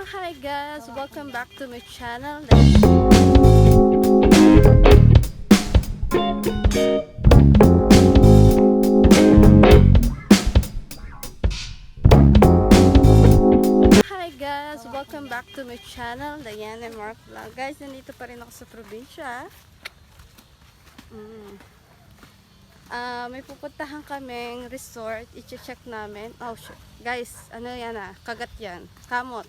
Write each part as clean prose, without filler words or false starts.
Hi guys, welcome back to my channel. Hi guys, welcome back to my channel, Diane and Mark Vlog. Guys, nandito pa rin ako sa probinsya. May pupuntahan kaming resort, i-check namin. Oh shit. Guys, ano yan kagat yan, kamot.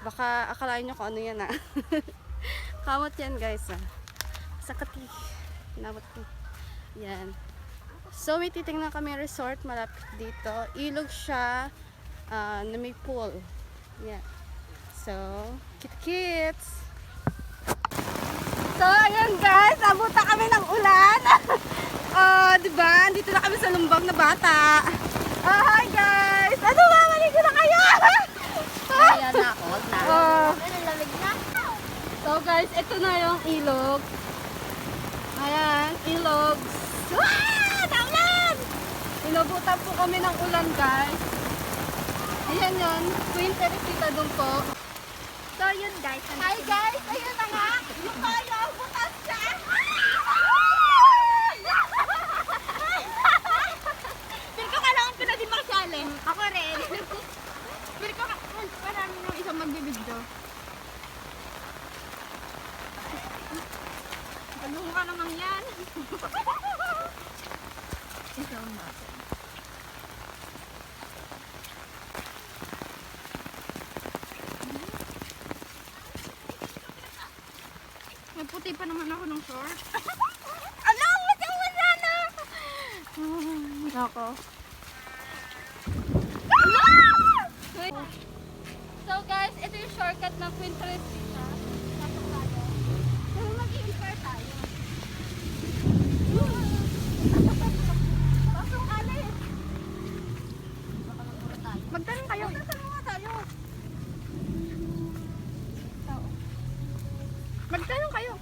Baka akalain nyo kung ano yan kamot yan guys sakati, kinamot ko yan. So may titingnan kami resort malapit dito, ilog siya na may pool yan. So kits. So ayan guys, abutan kami ng ulan. Diba? Dito na kami sa lumbang na bata. Hi guys! Ano ba? Maligo na kayo! Kaya na ako. Lamig na. So guys, ito na yung ilog. Ayan, ilog. Naulan! Inubutan po kami ng ulan guys. Ayan yun. Queen Teresita doon po. So yun guys. Hi guys! Ayun na nga! Yung kaya, butas siya! Ako rin. Pero ko parang nung isang magbibidyo. Ganun ka naman yan. Isang natin. May puti pa naman ako ng short. Ano? Wala na! Ako. So guys, ito yung shortcut ng Queen Teresita. Pasok tayo. Pero mag-i-inspire tayo. Pasok alis. Magtanong kayo. Magtatanong nga tayo. Magtanong kayo.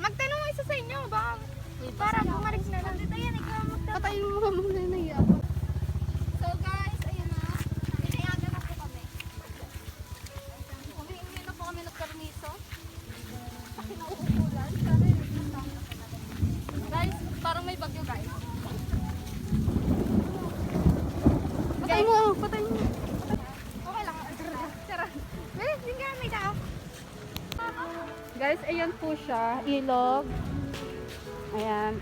Magtanong isa sa inyo. Baka para bumalik na lang. Dito yan, ikaw magtanong. Patayin mo ka muna na iya. So guys, ayun na. Inayaga na po kami. Humingi na po kami ng permiso. Kasi nauulan. Guys, parang may bagyo guys. Patay mo! Patay mo! Okay lang. Charot. Hindi nga may tao. Guys, ayan po siya. Ilog. Ayan.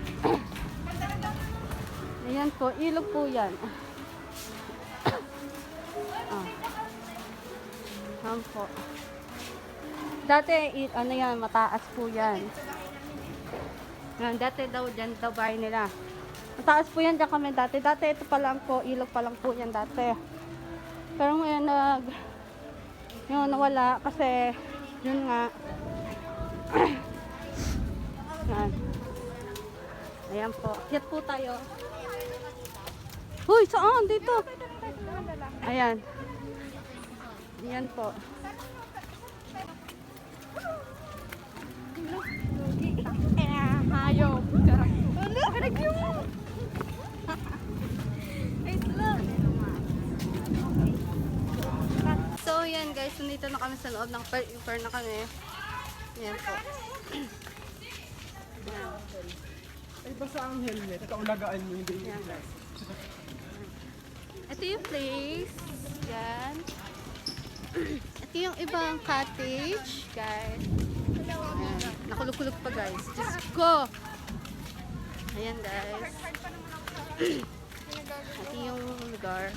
Ayan po. Ilog po yan. Ayan po. Dati, ano yan, mataas po yan. Ayan, dati daw, dyan daw bahay nila. Mataas po yan dyan kami dati. Dati, ito pa lang po, ilog pa lang po yan dati. Pero ngayon, yun, nawala kasi, yun nga. Ayan. Ayan po. Akyat po tayo. Hoy, saan? Dito. Ayan. Ayan po. Hayop. Charot. Ano? Review mo. So, yan guys. Nandito na kami sa loob ng per na kami. Ayan po. Ayan. Ay, basta ang helmet. Kaulagaan mo, hindi Yan. yung Ito yung place. Yan. Ito yung ibang cottage, guys. Ayan. Nakulog-kulog pa, guys. Diyos ko! Ayan, guys. Ito yung lugar.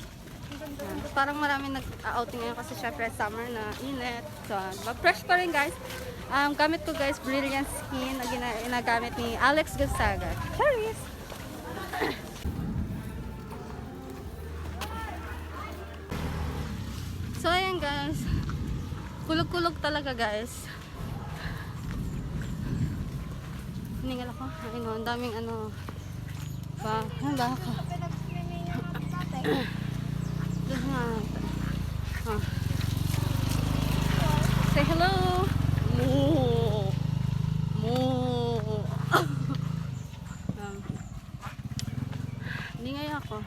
Ayan. Parang marami nag-outing ngayon kasi syempre summer na init. So, diba? Fresh pa rin, guys. Gamit ko, guys, Brilliant Skin na ginagamit ni Alex Gonzaga. Charis! So, ayan guys. Kulog-kulog talaga guys. Hiningal ako. Ayun o, ang daming ano. Ano ba ako? Doon nga. Say hello! Moo! Moo! Hiningay ako.